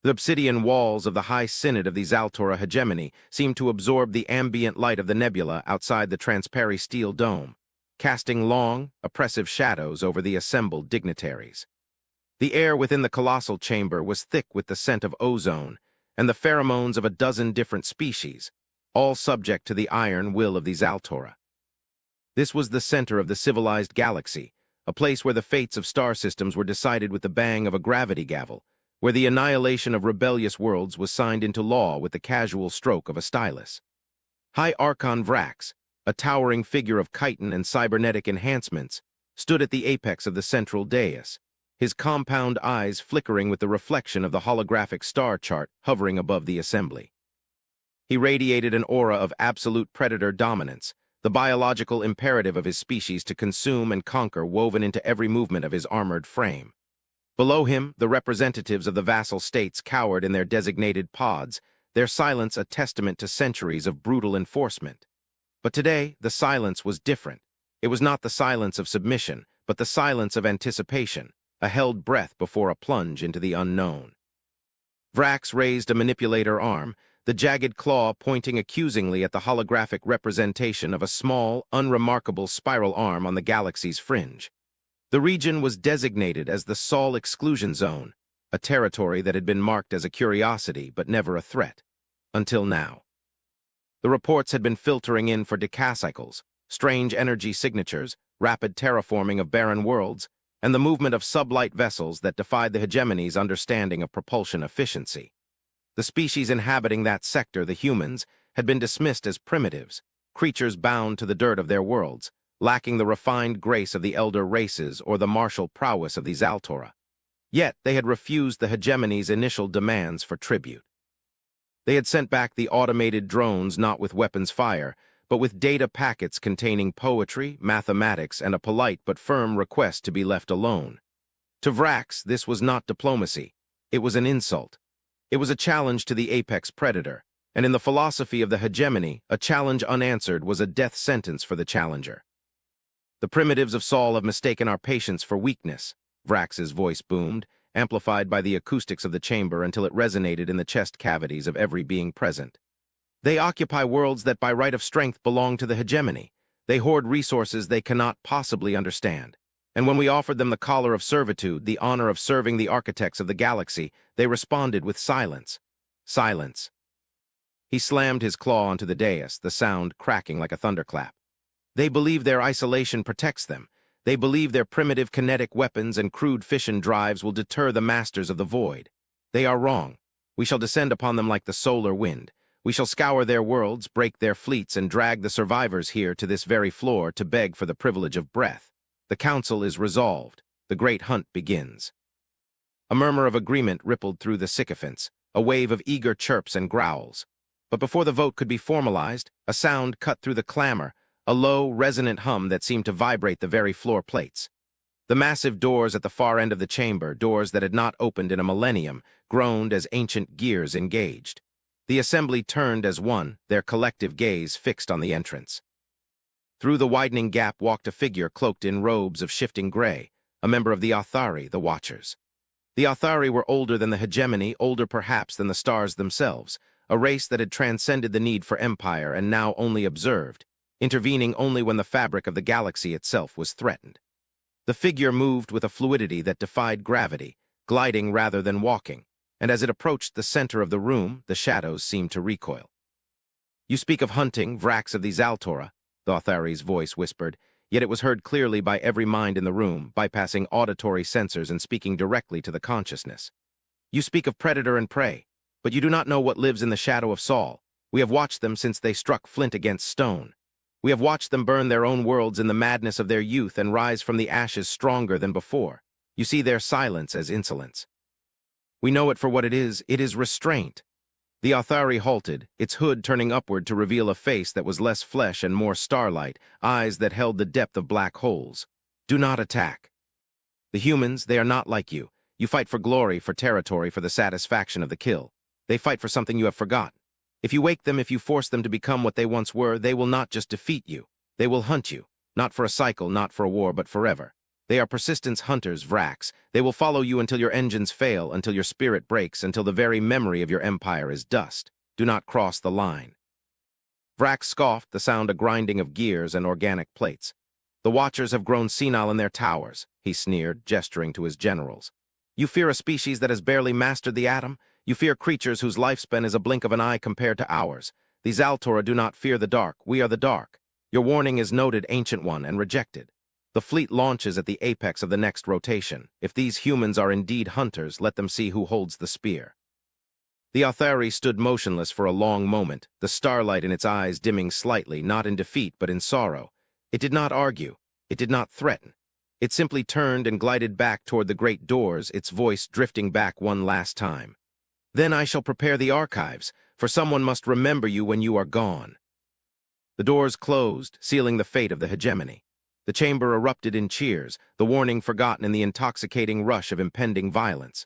The obsidian walls of the high synod of the Zaltora hegemony seemed to absorb the ambient light of the nebula outside the transparent steel dome, casting long, oppressive shadows over the assembled dignitaries. The air within the colossal chamber was thick with the scent of ozone and the pheromones of a dozen different species, all subject to the iron will of the Zaltora. This was the center of the civilized galaxy, a place where the fates of star systems were decided with the bang of a gravity gavel, where the annihilation of rebellious worlds was signed into law with the casual stroke of a stylus. High Archon Vrax, a towering figure of chitin and cybernetic enhancements, stood at the apex of the central dais, his compound eyes flickering with the reflection of the holographic star chart hovering above the assembly. He radiated an aura of absolute predator dominance, the biological imperative of his species to consume and conquer woven into every movement of his armored frame. Below him, the representatives of the vassal states cowered in their designated pods, their silence a testament to centuries of brutal enforcement. But today, the silence was different. It was not the silence of submission, but the silence of anticipation, a held breath before a plunge into the unknown. Vrax raised a manipulator arm, the jagged claw pointing accusingly at the holographic representation of a small, unremarkable spiral arm on the galaxy's fringe. The region was designated as the Sol Exclusion Zone, a territory that had been marked as a curiosity but never a threat, until now. The reports had been filtering in for decacycles, strange energy signatures, rapid terraforming of barren worlds, and the movement of sublight vessels that defied the hegemony's understanding of propulsion efficiency. The species inhabiting that sector, the humans, had been dismissed as primitives, creatures bound to the dirt of their worlds, lacking the refined grace of the elder races or the martial prowess of the Zaltora. Yet they had refused the hegemony's initial demands for tribute. They had sent back the automated drones not with weapons fire, but with data packets containing poetry, mathematics, and a polite but firm request to be left alone. To Vrax, this was not diplomacy. It was an insult. It was a challenge to the apex predator, and in the philosophy of the hegemony, a challenge unanswered was a death sentence for the challenger. The primitives of Sol have mistaken our patience for weakness, Vrax's voice boomed, amplified by the acoustics of the chamber until it resonated in the chest cavities of every being present. They occupy worlds that by right of strength belong to the hegemony. They hoard resources they cannot possibly understand. And when we offered them the collar of servitude, the honor of serving the architects of the galaxy, they responded with silence. Silence. He slammed his claw onto the dais, the sound cracking like a thunderclap. They believe their isolation protects them. They believe their primitive kinetic weapons and crude fission drives will deter the masters of the void. They are wrong. We shall descend upon them like the solar wind. We shall scour their worlds, break their fleets, and drag the survivors here to this very floor to beg for the privilege of breath. The council is resolved. The great hunt begins. A murmur of agreement rippled through the sycophants, a wave of eager chirps and growls. But before the vote could be formalized, a sound cut through the clamor, a low, resonant hum that seemed to vibrate the very floor plates. The massive doors at the far end of the chamber, doors that had not opened in a millennium, groaned as ancient gears engaged. The assembly turned as one, their collective gaze fixed on the entrance. Through the widening gap walked a figure cloaked in robes of shifting gray, a member of the Authari, the Watchers. The Authari were older than the hegemony, older perhaps than the stars themselves, a race that had transcended the need for empire and now only observed, intervening only when the fabric of the galaxy itself was threatened. The figure moved with a fluidity that defied gravity, gliding rather than walking, and as it approached the center of the room, the shadows seemed to recoil. "You speak of hunting, Vrax of the Zaltora," the Authari's voice whispered, yet it was heard clearly by every mind in the room, bypassing auditory sensors and speaking directly to the consciousness. "You speak of predator and prey, but you do not know what lives in the shadow of Sol. We have watched them since they struck flint against stone. We have watched them burn their own worlds in the madness of their youth and rise from the ashes stronger than before. You see their silence as insolence. We know it for what it is restraint." The Authari halted, its hood turning upward to reveal a face that was less flesh and more starlight, eyes that held the depth of black holes. "Do not attack. The humans, they are not like you. You fight for glory, for territory, for the satisfaction of the kill. They fight for something you have forgotten. If you wake them, if you force them to become what they once were, they will not just defeat you. They will hunt you, not for a cycle, not for a war, but forever. They are persistence hunters, Vrax. They will follow you until your engines fail, until your spirit breaks, until the very memory of your empire is dust. Do not cross the line. Vrax scoffed, the sound a grinding of gears and organic plates. The Watchers have grown senile in their towers, he sneered, gesturing to his generals. You fear a species that has barely mastered the atom? You fear creatures whose lifespan is a blink of an eye compared to ours. These Altora do not fear the dark. We are the dark. Your warning is noted, Ancient One, and rejected. The fleet launches at the apex of the next rotation. If these humans are indeed hunters, let them see who holds the spear. The Authari stood motionless for a long moment, the starlight in its eyes dimming slightly, not in defeat but in sorrow. It did not argue. It did not threaten. It simply turned and glided back toward the great doors, its voice drifting back one last time. Then I shall prepare the archives, for someone must remember you when you are gone. The doors closed, sealing the fate of the hegemony. The chamber erupted in cheers, the warning forgotten in the intoxicating rush of impending violence.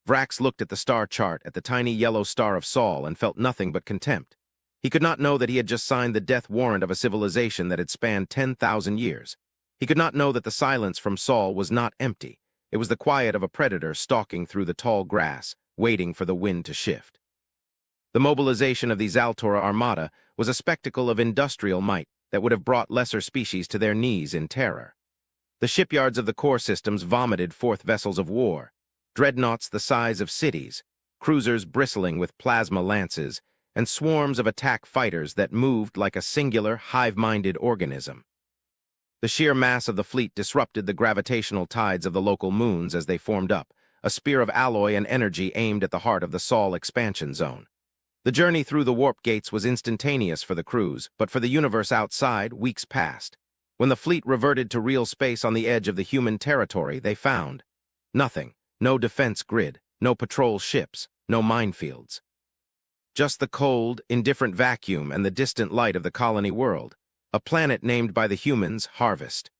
Vrax looked at the star chart, at the tiny yellow star of Sol, and felt nothing but contempt. He could not know that he had just signed the death warrant of a civilization that had spanned 10,000 years. He could not know that the silence from Sol was not empty. It was the quiet of a predator stalking through the tall grass, waiting for the wind to shift. The mobilization of the Altora Armada was a spectacle of industrial might that would have brought lesser species to their knees in terror. The shipyards of the core systems vomited forth vessels of war, dreadnoughts the size of cities, cruisers bristling with plasma lances, and swarms of attack fighters that moved like a singular, hive-minded organism. The sheer mass of the fleet disrupted the gravitational tides of the local moons as they formed up, a spear of alloy and energy aimed at the heart of the Sol expansion zone. The journey through the warp gates was instantaneous for the crews, but for the universe outside, weeks passed. When the fleet reverted to real space on the edge of the human territory, they found nothing. No defense grid, no patrol ships, no minefields. Just the cold, indifferent vacuum and the distant light of the colony world, a planet named by the humans Harvest.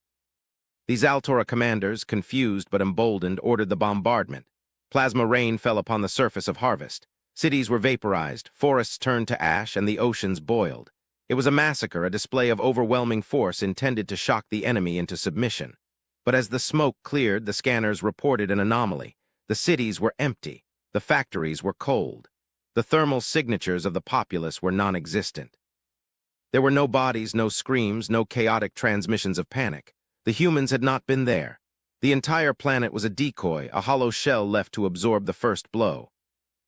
These Altora commanders, confused but emboldened, ordered the bombardment. Plasma rain fell upon the surface of Harvest. Cities were vaporized, forests turned to ash, and the oceans boiled. It was a massacre, a display of overwhelming force intended to shock the enemy into submission. But as the smoke cleared, the scanners reported an anomaly. The cities were empty. The factories were cold. The thermal signatures of the populace were non-existent. There were no bodies, no screams, no chaotic transmissions of panic. The humans had not been there. The entire planet was a decoy, a hollow shell left to absorb the first blow.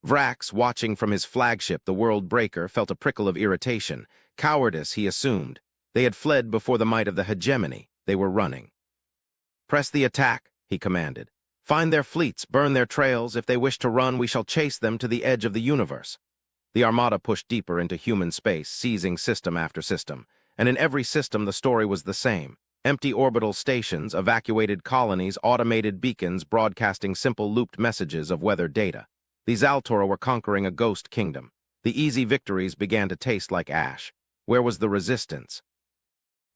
Vrax, watching from his flagship, the World Breaker, felt a prickle of irritation. Cowardice, he assumed. They had fled before the might of the hegemony. They were running. Press the attack, he commanded. Find their fleets, burn their trails. If they wish to run, we shall chase them to the edge of the universe. The Armada pushed deeper into human space, seizing system after system. And in every system, the story was the same. Empty orbital stations, evacuated colonies, automated beacons broadcasting simple looped messages of weather data. These Altora were conquering a ghost kingdom. The easy victories began to taste like ash. Where was the resistance?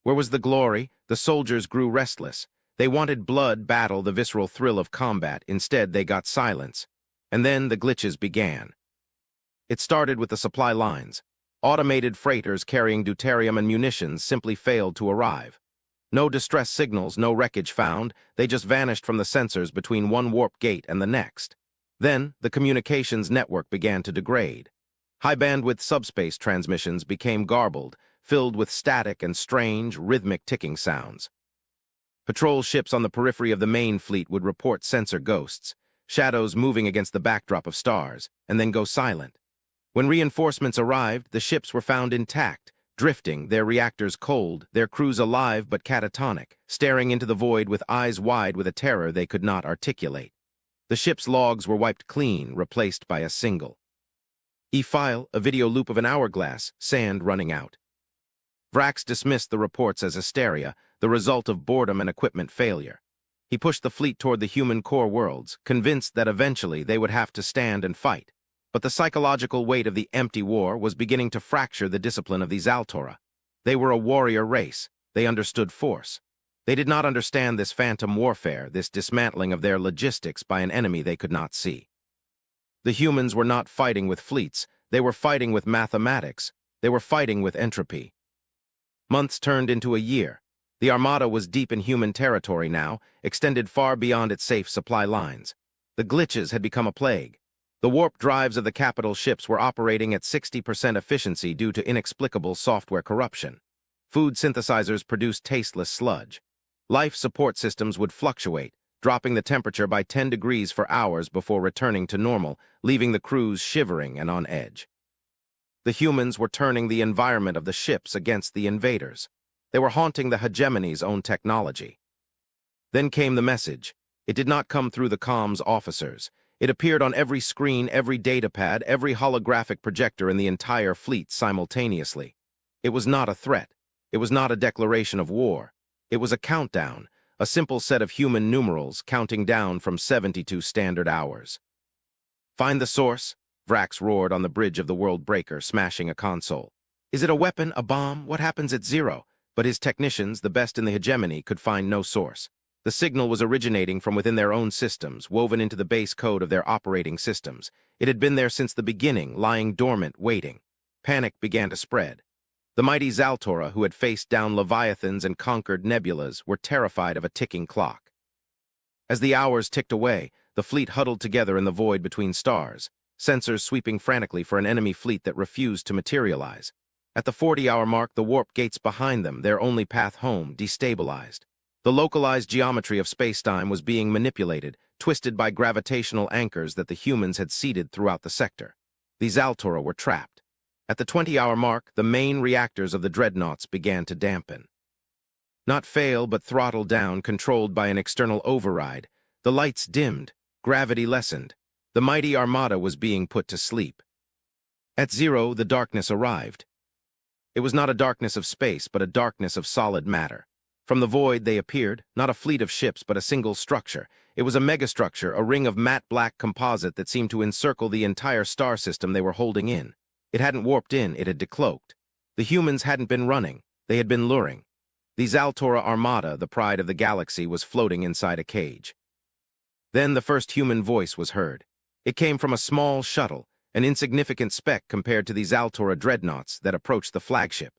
Where was the glory? The soldiers grew restless. They wanted blood, battle, the visceral thrill of combat. Instead, they got silence. And then the glitches began. It started with the supply lines. Automated freighters carrying deuterium and munitions simply failed to arrive. No distress signals, no wreckage found. They just vanished from the sensors between one warp gate and the next. Then, the communications network began to degrade. High-bandwidth subspace transmissions became garbled, filled with static and strange, rhythmic ticking sounds. Patrol ships on the periphery of the main fleet would report sensor ghosts, shadows moving against the backdrop of stars, and then go silent. When reinforcements arrived, the ships were found intact, drifting, their reactors cold, their crews alive but catatonic, staring into the void with eyes wide with a terror they could not articulate. The ship's logs were wiped clean, replaced by a single E-file, a video loop of an hourglass, sand running out. Vrax dismissed the reports as hysteria, the result of boredom and equipment failure. He pushed the fleet toward the human core worlds, convinced that eventually they would have to stand and fight. But the psychological weight of the empty war was beginning to fracture the discipline of these Altora. They were a warrior race. They understood force. They did not understand this phantom warfare, this dismantling of their logistics by an enemy they could not see. The humans were not fighting with fleets. They were fighting with mathematics. They were fighting with entropy. Months turned into a year. The armada was deep in human territory now, extended far beyond its safe supply lines. The glitches had become a plague. The warp drives of the capital ships were operating at 60% efficiency due to inexplicable software corruption. Food synthesizers produced tasteless sludge. Life support systems would fluctuate, dropping the temperature by 10 degrees for hours before returning to normal, leaving the crews shivering and on edge. The humans were turning the environment of the ships against the invaders. They were haunting the hegemony's own technology. Then came the message. It did not come through the comms officers. It appeared on every screen, every datapad, every holographic projector in the entire fleet simultaneously. It was not a threat. It was not a declaration of war. It was a countdown, a simple set of human numerals counting down from 72 standard hours. "Find the source," Vrax roared on the bridge of the world breaker, smashing a console. "Is it a weapon, a bomb? What happens at zero?" But his technicians, the best in the hegemony, could find no source. The signal was originating from within their own systems, woven into the base code of their operating systems. It had been there since the beginning, lying dormant, waiting. Panic began to spread. The mighty Zaltora, who had faced down leviathans and conquered nebulas, were terrified of a ticking clock. As the hours ticked away, the fleet huddled together in the void between stars, sensors sweeping frantically for an enemy fleet that refused to materialize. At the 40-hour mark, the warp gates behind them, their only path home, destabilized. The localized geometry of spacetime was being manipulated, twisted by gravitational anchors that the humans had seeded throughout the sector. The Zaltora were trapped. At the 20-hour mark, the main reactors of the dreadnoughts began to dampen. Not fail, but throttle down, controlled by an external override. The lights dimmed, gravity lessened. The mighty armada was being put to sleep. At zero, the darkness arrived. It was not a darkness of space, but a darkness of solid matter. From the void they appeared, not a fleet of ships, but a single structure. It was a megastructure, a ring of matte black composite that seemed to encircle the entire star system they were holding in. It hadn't warped in, it had decloaked. The humans hadn't been running, they had been luring. The Zaltora Armada, the pride of the galaxy, was floating inside a cage. Then the first human voice was heard. It came from a small shuttle, an insignificant speck compared to the Zaltora dreadnoughts that approached the flagship.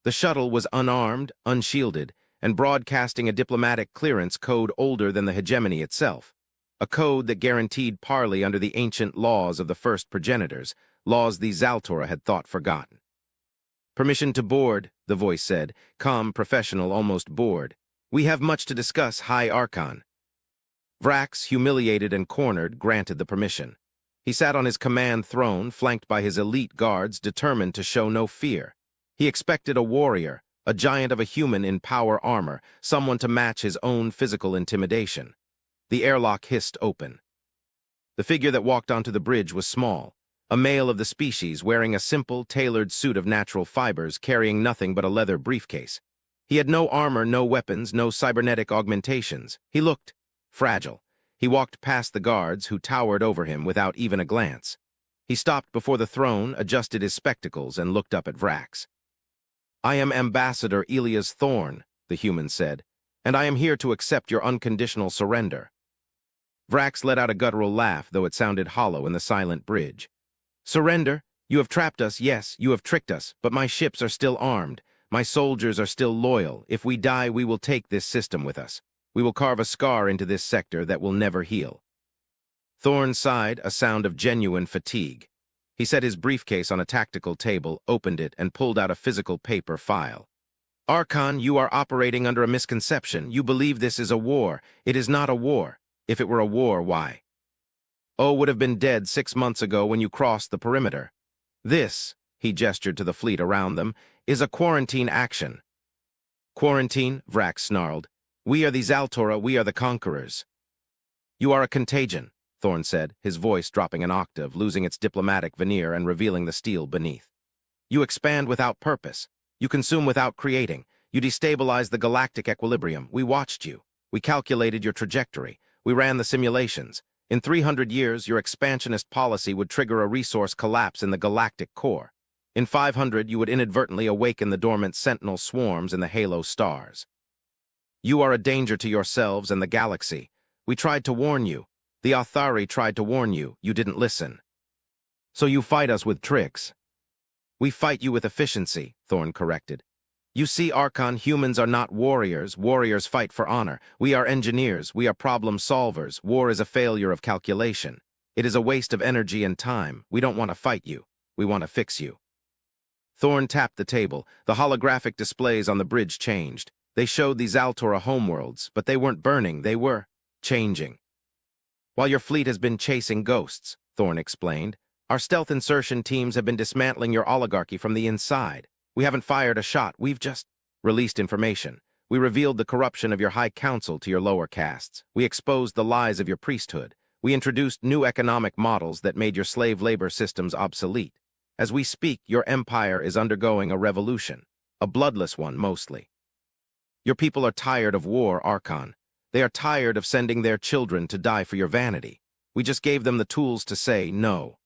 The shuttle was unarmed, unshielded, and broadcasting a diplomatic clearance code older than the hegemony itself, a code that guaranteed parley under the ancient laws of the first progenitors, laws the Zaltora had thought forgotten. "Permission to board," the voice said, calm, professional, almost bored. "We have much to discuss, High Archon." Vrax, humiliated and cornered, granted the permission. He sat on his command throne, flanked by his elite guards, determined to show no fear. He expected a warrior, a giant of a human in power armor, someone to match his own physical intimidation. The airlock hissed open. The figure that walked onto the bridge was small, a male of the species wearing a simple, tailored suit of natural fibers, carrying nothing but a leather briefcase. He had no armor, no weapons, no cybernetic augmentations. He looked fragile. He walked past the guards, who towered over him without even a glance. He stopped before the throne, adjusted his spectacles, and looked up at Vrax. "I am Ambassador Elias Thorn," the human said, "and I am here to accept your unconditional surrender." Vrax let out a guttural laugh, though it sounded hollow in the silent bridge. "Surrender? You have trapped us, yes, you have tricked us, but my ships are still armed. My soldiers are still loyal. If we die, we will take this system with us. We will carve a scar into this sector that will never heal." Thorn sighed, a sound of genuine fatigue. He set his briefcase on a tactical table, opened it, and pulled out a physical paper file. "Archon, you are operating under a misconception. You believe this is a war. It is not a war. If it were a war, why? O would have been dead 6 months ago when you crossed the perimeter. This," he gestured to the fleet around them, "is a quarantine action." "Quarantine?" Vrax snarled. "We are the Zaltora, we are the conquerors." "You are a contagion," Thorn said, his voice dropping an octave, losing its diplomatic veneer and revealing the steel beneath. "You expand without purpose. You consume without creating. You destabilize the galactic equilibrium. We watched you. We calculated your trajectory. We ran the simulations. In 300 years, your expansionist policy would trigger a resource collapse in the galactic core. In 500, you would inadvertently awaken the dormant sentinel swarms in the halo stars. You are a danger to yourselves and the galaxy. We tried to warn you. The Authari tried to warn you. You didn't listen. So you fight us with tricks." "We fight you with efficiency," Thorn corrected. You see, Archon, humans are not warriors. Warriors fight for honor. We are engineers. We are problem solvers. War is a failure of calculation. It is a waste of energy and time. We don't want to fight you. We want to fix you. Thorn tapped the table. The holographic displays on the bridge changed. They showed these Altora homeworlds, but they weren't burning. They were changing. While your fleet has been chasing ghosts, Thorn explained, our stealth insertion teams have been dismantling your oligarchy from the inside. We haven't fired a shot. We've just released information. We revealed the corruption of your high council to your lower castes. We exposed the lies of your priesthood. We introduced new economic models that made your slave labor systems obsolete. As we speak, your empire is undergoing a revolution, a bloodless one mostly. Your people are tired of war, Archon. They are tired of sending their children to die for your vanity. We just gave them the tools to say no.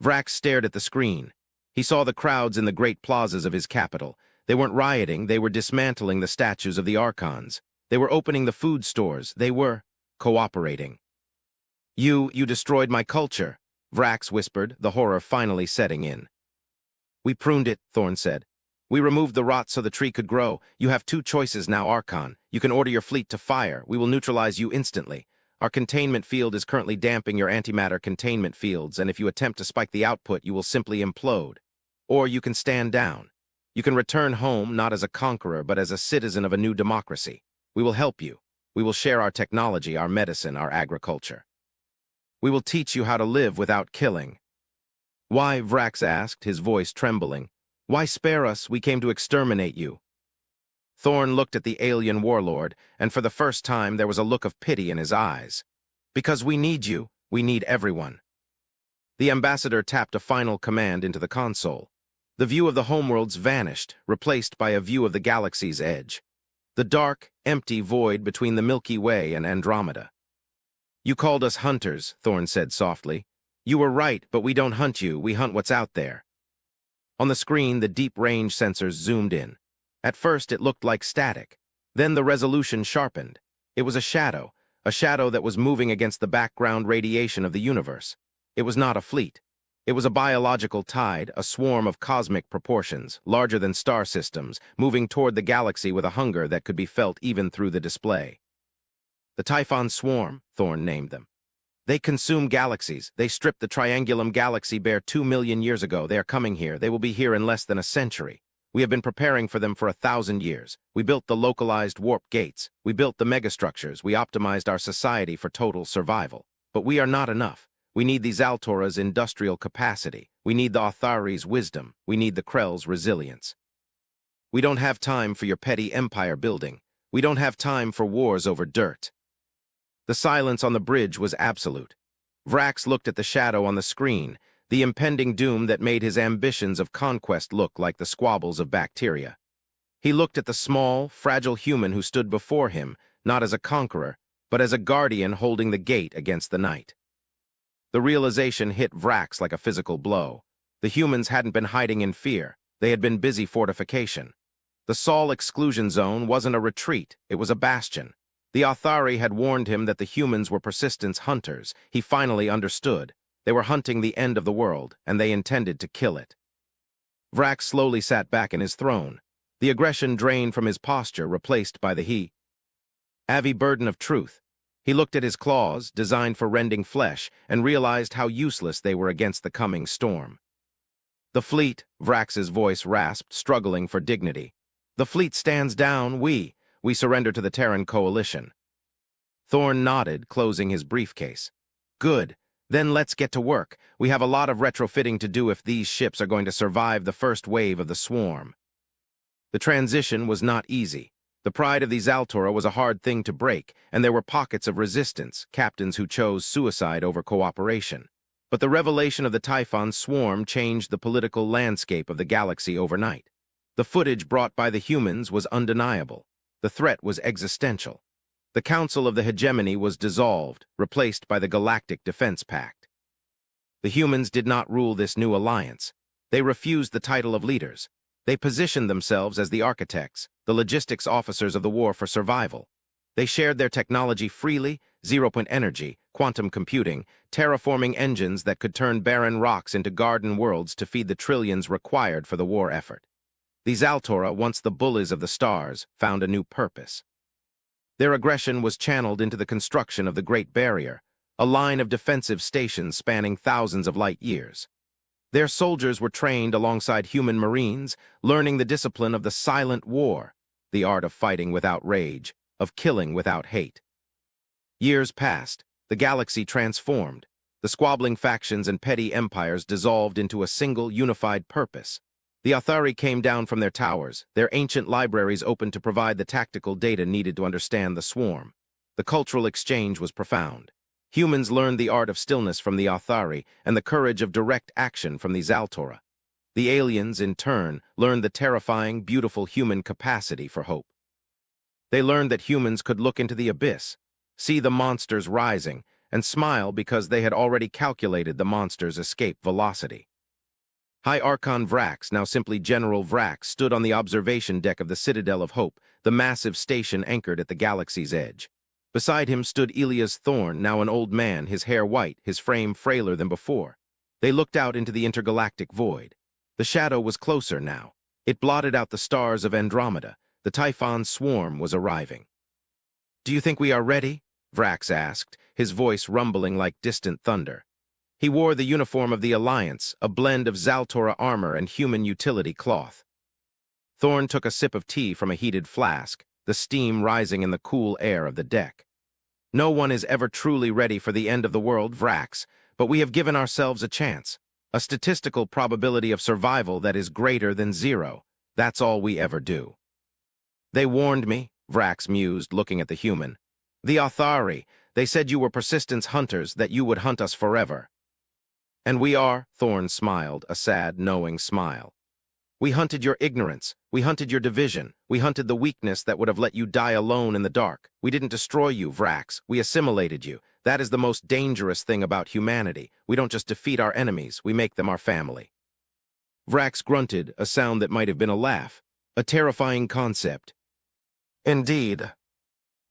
Vrax stared at the screen. He saw the crowds in the great plazas of his capital. They weren't rioting, they were dismantling the statues of the Archons. They were opening the food stores. They were cooperating. You destroyed my culture, Vrax whispered, the horror finally setting in. We pruned it, Thorn said. We removed the rot so the tree could grow. You have two choices now, Archon. You can order your fleet to fire. We will neutralize you instantly. Our containment field is currently damping your antimatter containment fields, and if you attempt to spike the output, you will simply implode. Or you can stand down. You can return home not as a conqueror, but as a citizen of a new democracy. We will help you. We will share our technology, our medicine, our agriculture. We will teach you how to live without killing. Why, Vrax asked, his voice trembling. Why spare us? We came to exterminate you. Thorn looked at the alien warlord, and for the first time there was a look of pity in his eyes. Because we need you. We need everyone. The ambassador tapped a final command into the console. The view of the homeworlds vanished, replaced by a view of the galaxy's edge. The dark, empty void between the Milky Way and Andromeda. You called us hunters, Thorn said softly. You were right, but we don't hunt you, we hunt what's out there. On the screen, the deep-range sensors zoomed in. At first, it looked like static. Then the resolution sharpened. It was a shadow that was moving against the background radiation of the universe. It was not a fleet. It was a biological tide, a swarm of cosmic proportions, larger than star systems, moving toward the galaxy with a hunger that could be felt even through the display. The Typhon Swarm, Thorn named them. They consume galaxies. They stripped the Triangulum galaxy bare 2 million years ago. They are coming here. They will be here in less than a century. We have been preparing for them for 1,000 years. We built the localized warp gates. We built the megastructures. We optimized our society for total survival. But we are not enough. We need these Altora's industrial capacity. We need the Authari's wisdom. We need the Krell's resilience. We don't have time for your petty empire building. We don't have time for wars over dirt. The silence on the bridge was absolute. Vrax looked at the shadow on the screen, the impending doom that made his ambitions of conquest look like the squabbles of bacteria. He looked at the small, fragile human who stood before him, not as a conqueror, but as a guardian holding the gate against the night. The realization hit Vrax like a physical blow. The humans hadn't been hiding in fear. They had been busy fortification. The Sol exclusion zone wasn't a retreat, it was a bastion. The Authari had warned him that the humans were persistence hunters. He finally understood. They were hunting the end of the world, and they intended to kill it. Vrax slowly sat back in his throne. The aggression drained from his posture, replaced by the heavy burden of truth. He looked at his claws, designed for rending flesh, and realized how useless they were against the coming storm. The fleet, Vrax's voice rasped, struggling for dignity. The fleet stands down. We surrender to the Terran coalition. Thorn nodded, closing his briefcase. Good. Then let's get to work. We have a lot of retrofitting to do if these ships are going to survive the first wave of the swarm. The transition was not easy. The pride of these Altora was a hard thing to break, and there were pockets of resistance, captains who chose suicide over cooperation. But the revelation of the Typhon Swarm changed the political landscape of the galaxy overnight. The footage brought by the humans was undeniable. The threat was existential. The Council of the Hegemony was dissolved, replaced by the Galactic Defense Pact. The humans did not rule this new alliance. They refused the title of leaders. They positioned themselves as the architects, the logistics officers of the war for survival. They shared their technology freely, zero-point energy, quantum computing, terraforming engines that could turn barren rocks into garden worlds to feed the trillions required for the war effort. The Zaltora, once the bullies of the stars, found a new purpose. Their aggression was channeled into the construction of the Great Barrier, a line of defensive stations spanning thousands of light years. Their soldiers were trained alongside human marines, learning the discipline of the silent war, the art of fighting without rage, of killing without hate. Years passed, the galaxy transformed, the squabbling factions and petty empires dissolved into a single unified purpose. The Athari came down from their towers, their ancient libraries opened to provide the tactical data needed to understand the swarm. The cultural exchange was profound. Humans learned the art of stillness from the Athari and the courage of direct action from the Zaltora. The aliens, in turn, learned the terrifying, beautiful human capacity for hope. They learned that humans could look into the abyss, see the monsters rising, and smile because they had already calculated the monster's escape velocity. High Archon Vrax, now simply General Vrax, stood on the observation deck of the Citadel of Hope, the massive station anchored at the galaxy's edge. Beside him stood Elias Thorn, now an old man, his hair white, his frame frailer than before. They looked out into the intergalactic void. The shadow was closer now. It blotted out the stars of Andromeda. The Typhon swarm was arriving. "Do you think we are ready?" Vrax asked, his voice rumbling like distant thunder. He wore the uniform of the Alliance, a blend of Zaltora armor and human utility cloth. Thorn took a sip of tea from a heated flask, the steam rising in the cool air of the deck. "No one is ever truly ready for the end of the world, Vrax, but we have given ourselves a chance, a statistical probability of survival that is greater than 0. That's all we ever do." "They warned me," Vrax mused, looking at the human. "The Athari, they said you were persistence hunters, that you would hunt us forever." "And we are," Thorn smiled, a sad, knowing smile. "We hunted your ignorance, we hunted your division, we hunted the weakness that would have let you die alone in the dark. We didn't destroy you, Vrax, we assimilated you. That is the most dangerous thing about humanity. We don't just defeat our enemies, we make them our family." Vrax grunted, a sound that might have been a laugh. A terrifying concept. "Indeed."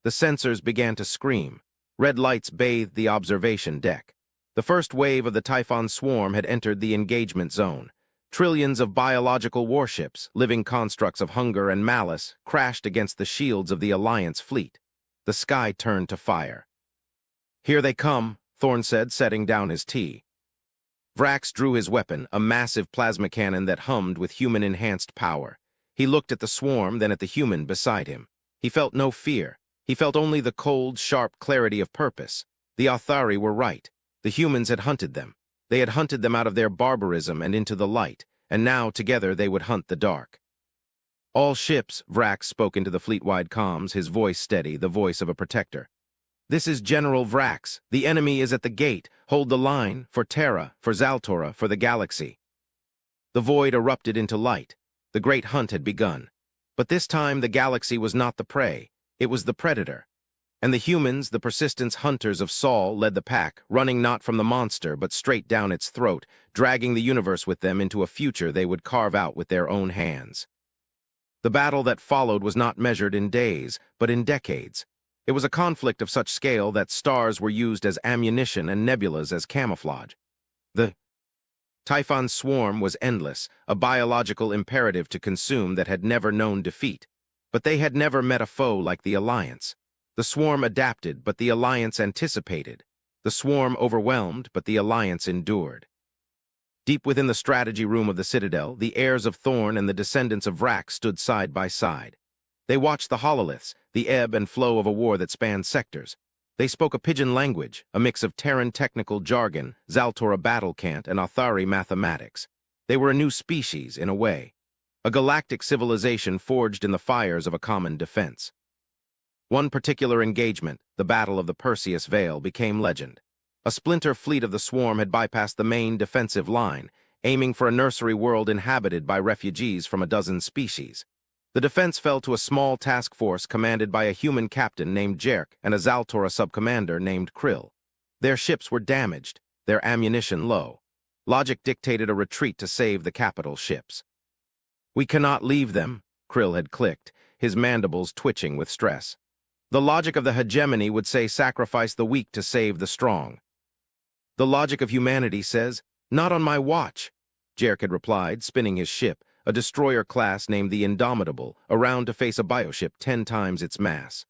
The sensors began to scream. Red lights bathed the observation deck. The first wave of the Typhon swarm had entered the engagement zone. Trillions of biological warships, living constructs of hunger and malice, crashed against the shields of the Alliance fleet. The sky turned to fire. "Here they come," Thorn said, setting down his tea. Vrax drew his weapon, a massive plasma cannon that hummed with human-enhanced power. He looked at the swarm, then at the human beside him. He felt no fear. He felt only the cold, sharp clarity of purpose. The Athari were right. The humans had hunted them. They had hunted them out of their barbarism and into the light, and now together they would hunt the dark. "All ships," Vrax spoke into the fleet-wide comms, his voice steady, the voice of a protector. "This is General Vrax. The enemy is at the gate. Hold the line, for Terra, for Zaltora, for the galaxy." The void erupted into light. The great hunt had begun. But this time the galaxy was not the prey. It was the predator. And the humans, the persistence hunters of Saul, led the pack, running not from the monster, but straight down its throat, dragging the universe with them into a future they would carve out with their own hands. The battle that followed was not measured in days, but in decades. It was a conflict of such scale that stars were used as ammunition and nebulas as camouflage. The Typhon swarm was endless, a biological imperative to consume that had never known defeat. But they had never met a foe like the Alliance. The swarm adapted, but the Alliance anticipated. The swarm overwhelmed, but the Alliance endured. Deep within the strategy room of the Citadel, the heirs of Thorn and the descendants of Vrax stood side by side. They watched the hololiths, the ebb and flow of a war that spanned sectors. They spoke a pidgin language, a mix of Terran technical jargon, Zaltora battle cant, and Athari mathematics. They were a new species, in a way. A galactic civilization forged in the fires of a common defense. One particular engagement, the Battle of the Perseus Vale, became legend. A splinter fleet of the swarm had bypassed the main defensive line, aiming for a nursery world inhabited by refugees from a dozen species. The defense fell to a small task force commanded by a human captain named Jerk and a Zaltora subcommander named Krill. Their ships were damaged, their ammunition low. Logic dictated a retreat to save the capital ships. "We cannot leave them," Krill had clicked, his mandibles twitching with stress. "The logic of the hegemony would say sacrifice the weak to save the strong." "The logic of humanity says, not on my watch," Jerk had replied, spinning his ship, a destroyer class named the Indomitable, around to face a bioship 10 times its mass.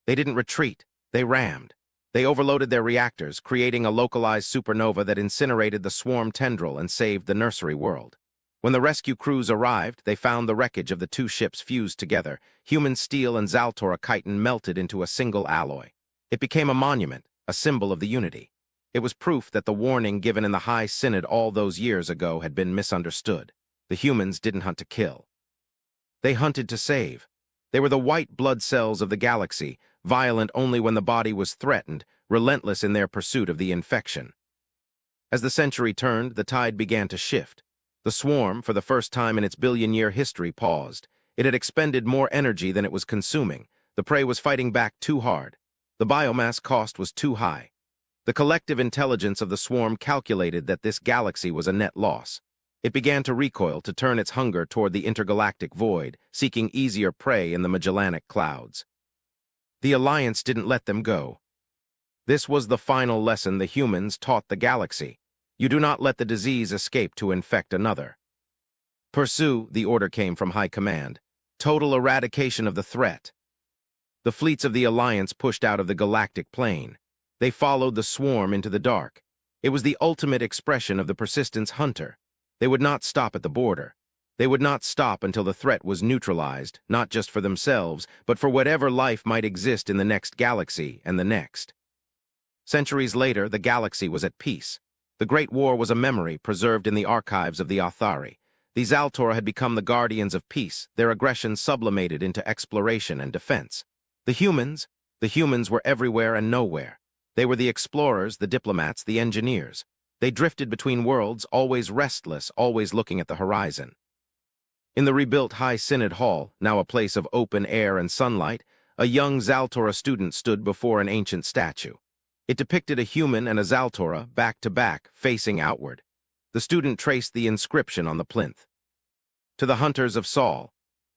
They didn't retreat, they rammed. They overloaded their reactors, creating a localized supernova that incinerated the swarm tendril and saved the nursery world. When the rescue crews arrived, they found the wreckage of the two ships fused together. Human steel and Zaltora chitin melted into a single alloy. It became a monument, a symbol of the unity. It was proof that the warning given in the High Synod all those years ago had been misunderstood. The humans didn't hunt to kill. They hunted to save. They were the white blood cells of the galaxy, violent only when the body was threatened, relentless in their pursuit of the infection. As the century turned, the tide began to shift. The swarm, for the first time in its billion-year history, paused. It had expended more energy than it was consuming. The prey was fighting back too hard. The biomass cost was too high. The collective intelligence of the swarm calculated that this galaxy was a net loss. It began to recoil, to turn its hunger toward the intergalactic void, seeking easier prey in the Magellanic clouds. The Alliance didn't let them go. This was the final lesson the humans taught the galaxy. You do not let the disease escape to infect another. Pursue, the order came from High Command. Total eradication of the threat. The fleets of the Alliance pushed out of the galactic plane. They followed the swarm into the dark. It was the ultimate expression of the persistence hunter. They would not stop at the border. They would not stop until the threat was neutralized, not just for themselves, but for whatever life might exist in the next galaxy and the next. Centuries later, the galaxy was at peace. The Great War was a memory preserved in the archives of the Authari. The Zaltora had become the guardians of peace, their aggression sublimated into exploration and defense. The humans were everywhere and nowhere. They were the explorers, the diplomats, the engineers. They drifted between worlds, always restless, always looking at the horizon. In the rebuilt High Synod Hall, now a place of open air and sunlight, a young Zaltora student stood before an ancient statue. It depicted a human and a Zaltora, back to back, facing outward. The student traced the inscription on the plinth. To the hunters of Saul,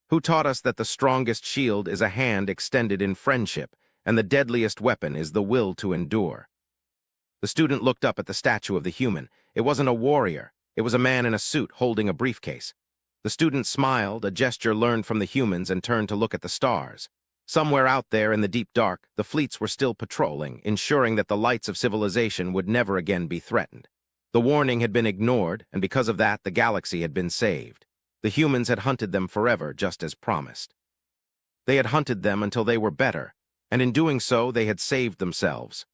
who taught us that the strongest shield is a hand extended in friendship, and the deadliest weapon is the will to endure. The student looked up at the statue of the human. It wasn't a warrior. It was a man in a suit holding a briefcase. The student smiled, a gesture learned from the humans, and turned to look at the stars. Somewhere out there in the deep dark, the fleets were still patrolling, ensuring that the lights of civilization would never again be threatened. The warning had been ignored, and because of that, the galaxy had been saved. The humans had hunted them forever, just as promised. They had hunted them until they were better, and in doing so, they had saved themselves.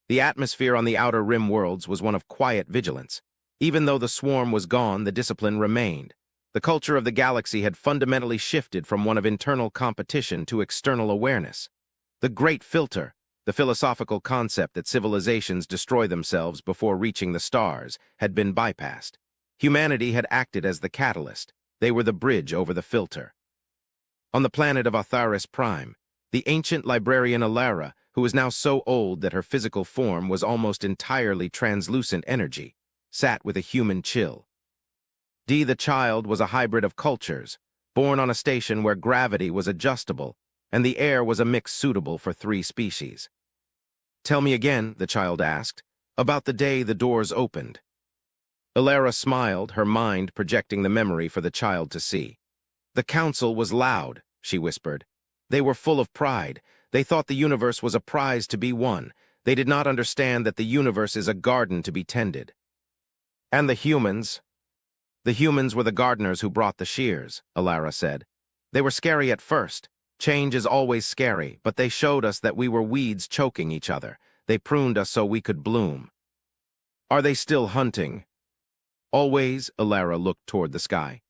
The atmosphere on the outer rim worlds was one of quiet vigilance. Even though the swarm was gone, the discipline remained. The culture of the galaxy had fundamentally shifted from one of internal competition to external awareness. The Great Filter, the philosophical concept that civilizations destroy themselves before reaching the stars, had been bypassed. Humanity had acted as the catalyst. They were the bridge over the filter. On the planet of Atharis Prime, the ancient librarian Alara, who was now so old that her physical form was almost entirely translucent energy, sat with a human chill. Dee the child was a hybrid of cultures, born on a station where gravity was adjustable, and the air was a mix suitable for 3 species. "Tell me again," the child asked, "about the day the doors opened." Alara smiled, her mind projecting the memory for the child to see. "The council was loud," she whispered. "They were full of pride. They thought the universe was a prize to be won. They did not understand that the universe is a garden to be tended." "And the humans?" "The humans were the gardeners who brought the shears," Alara said. "They were scary at first. Change is always scary, but they showed us that we were weeds choking each other. They pruned us so we could bloom." "Are they still hunting?" "Always," Alara looked toward the sky.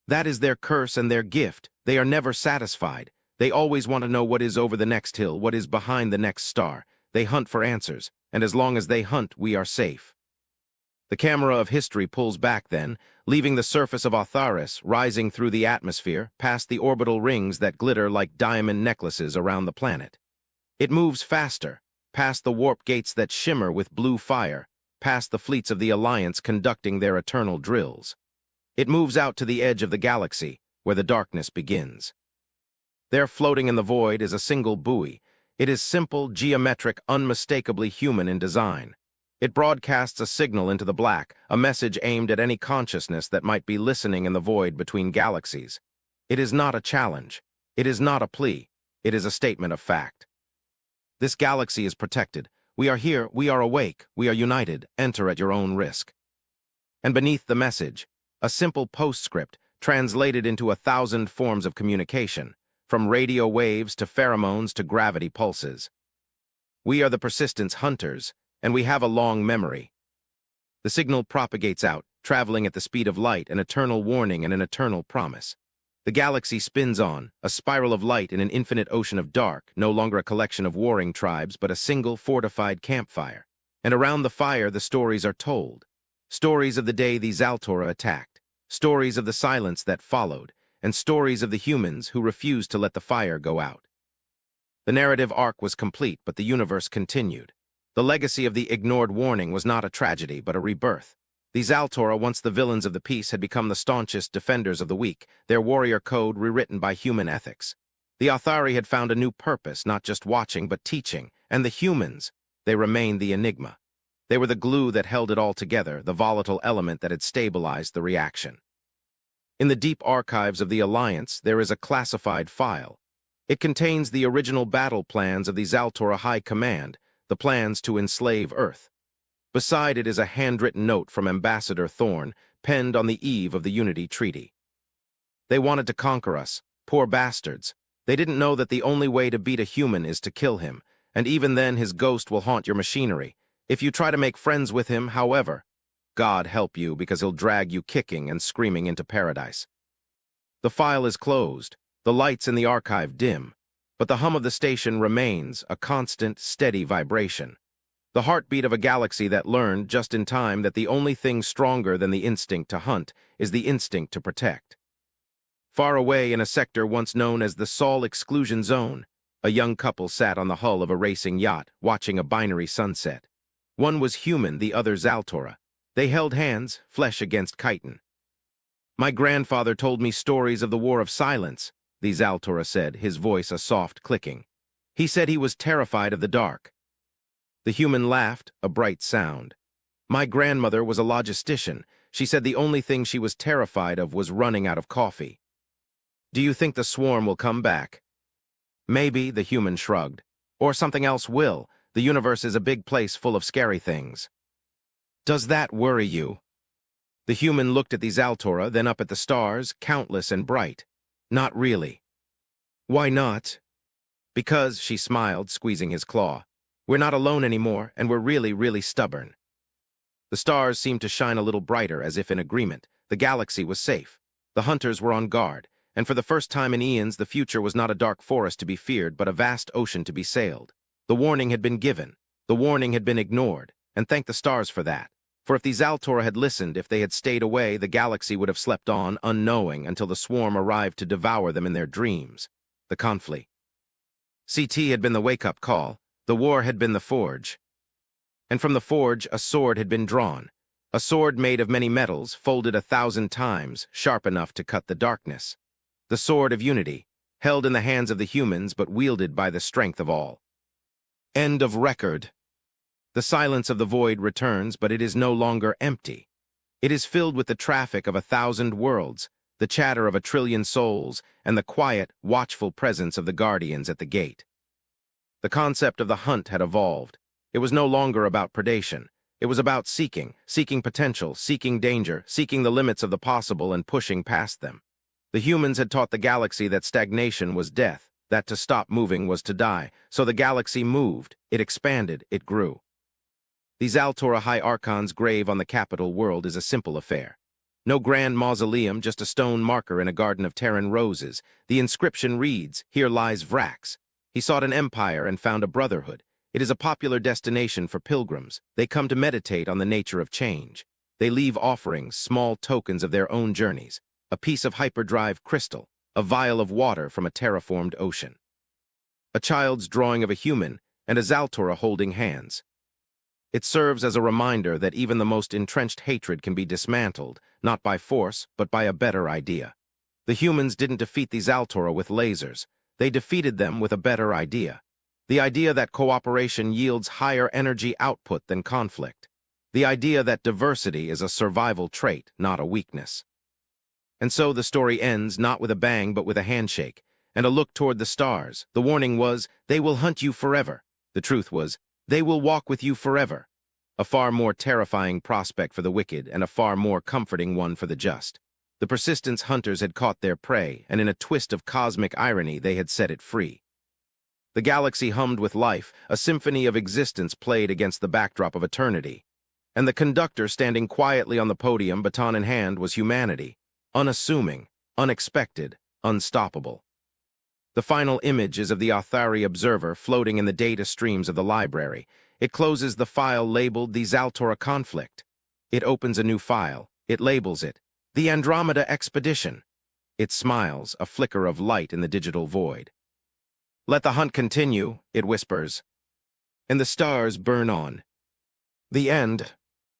"That is their curse and their gift. They are never satisfied. They always want to know what is over the next hill, what is behind the next star. They hunt for answers, and as long as they hunt, we are safe." The camera of history pulls back then, leaving the surface of Atharis, rising through the atmosphere, past the orbital rings that glitter like diamond necklaces around the planet. It moves faster, past the warp gates that shimmer with blue fire, past the fleets of the Alliance conducting their eternal drills. It moves out to the edge of the galaxy, where the darkness begins. There, floating in the void, is a single buoy. It is simple, geometric, unmistakably human in design. It broadcasts a signal into the black, a message aimed at any consciousness that might be listening in the void between galaxies. It is not a challenge. It is not a plea. It is a statement of fact. This galaxy is protected. We are here, we are awake, we are united. Enter at your own risk. And beneath the message, a simple postscript translated into 1,000 forms of communication, from radio waves to pheromones to gravity pulses. We are the persistence hunters, and we have a long memory. The signal propagates out, traveling at the speed of light, an eternal warning and an eternal promise. The galaxy spins on, a spiral of light in an infinite ocean of dark, no longer a collection of warring tribes, but a single fortified campfire. And around the fire, the stories are told. Stories of the day the Zaltora attacked, stories of the silence that followed, and stories of the humans who refused to let the fire go out. The narrative arc was complete, but the universe continued. The legacy of the ignored warning was not a tragedy, but a rebirth. The Zaltora, once the villains of the piece, had become the staunchest defenders of the weak, their warrior code rewritten by human ethics. The Athari had found a new purpose, not just watching, but teaching, and the humans, they remained the enigma. They were the glue that held it all together, the volatile element that had stabilized the reaction. In the deep archives of the Alliance, there is a classified file. It contains the original battle plans of the Zaltora High Command, the plans to enslave Earth. Beside it is a handwritten note from Ambassador Thorne, penned on the eve of the Unity Treaty. They wanted to conquer us, poor bastards. They didn't know that the only way to beat a human is to kill him, and even then his ghost will haunt your machinery. If you try to make friends with him, however, God help you, because he'll drag you kicking and screaming into paradise. The file is closed, the lights in the archive dim, but the hum of the station remains, a constant, steady vibration. The heartbeat of a galaxy that learned, just in time, that the only thing stronger than the instinct to hunt is the instinct to protect. Far away in a sector once known as the Sol Exclusion Zone, a young couple sat on the hull of a racing yacht, watching a binary sunset. One was human, the other Zaltora. They held hands, flesh against chitin. My grandfather told me stories of the War of Silence, the Zaltora said, his voice a soft clicking. He said he was terrified of the dark. The human laughed, a bright sound. My grandmother was a logistician. She said the only thing she was terrified of was running out of coffee. Do you think the swarm will come back? Maybe, the human shrugged. Or something else will. The universe is a big place full of scary things. Does that worry you? The human looked at the Zaltora, then up at the stars, countless and bright. Not really. Why not? Because, she smiled, squeezing his claw. We're not alone anymore, and we're really, really stubborn. The stars seemed to shine a little brighter, as if in agreement. The galaxy was safe. The hunters were on guard, and for the first time in eons, the future was not a dark forest to be feared, but a vast ocean to be sailed. The warning had been given. The warning had been ignored, and thank the stars for that. For if the Zaltora had listened, if they had stayed away, the galaxy would have slept on, unknowing, until the swarm arrived to devour them in their dreams. The conflict. CT had been the wake-up call. The war had been the forge. And from the forge, a sword had been drawn. A sword made of many metals, folded 1,000 times, sharp enough to cut the darkness. The sword of unity, held in the hands of the humans, but wielded by the strength of all. End of record. The silence of the void returns, but it is no longer empty. It is filled with the traffic of 1,000 worlds, the chatter of 1,000,000,000,000 souls, and the quiet, watchful presence of the guardians at the gate. The concept of the hunt had evolved. It was no longer about predation. It was about seeking potential, seeking danger, seeking the limits of the possible and pushing past them. The humans had taught the galaxy that stagnation was death, that to stop moving was to die, so the galaxy moved, it expanded, it grew. The Zaltora High Archon's grave on the capital world is a simple affair. No grand mausoleum, just a stone marker in a garden of Terran roses. The inscription reads, "Here lies Vrax." He sought an empire and found a brotherhood. It is a popular destination for pilgrims. They come to meditate on the nature of change. They leave offerings, small tokens of their own journeys, a piece of hyperdrive crystal, a vial of water from a terraformed ocean. A child's drawing of a human, and a Zaltora holding hands. It serves as a reminder that even the most entrenched hatred can be dismantled, not by force, but by a better idea. The humans didn't defeat the Zaltora with lasers. They defeated them with a better idea. The idea that cooperation yields higher energy output than conflict. The idea that diversity is a survival trait, not a weakness. And so the story ends not with a bang but with a handshake, and a look toward the stars. The warning was, they will hunt you forever. The truth was, they will walk with you forever. A far more terrifying prospect for the wicked and a far more comforting one for the just. The persistent hunters had caught their prey, and in a twist of cosmic irony they had set it free. The galaxy hummed with life, a symphony of existence played against the backdrop of eternity. And the conductor standing quietly on the podium, baton in hand, was humanity. Unassuming, unexpected, unstoppable. The final image is of the Authari observer floating in the data streams of the library. It closes the file labeled the Zaltora Conflict. It opens a new file. It labels it the Andromeda Expedition. It smiles, a flicker of light in the digital void. Let the hunt continue, it whispers. And the stars burn on. The end,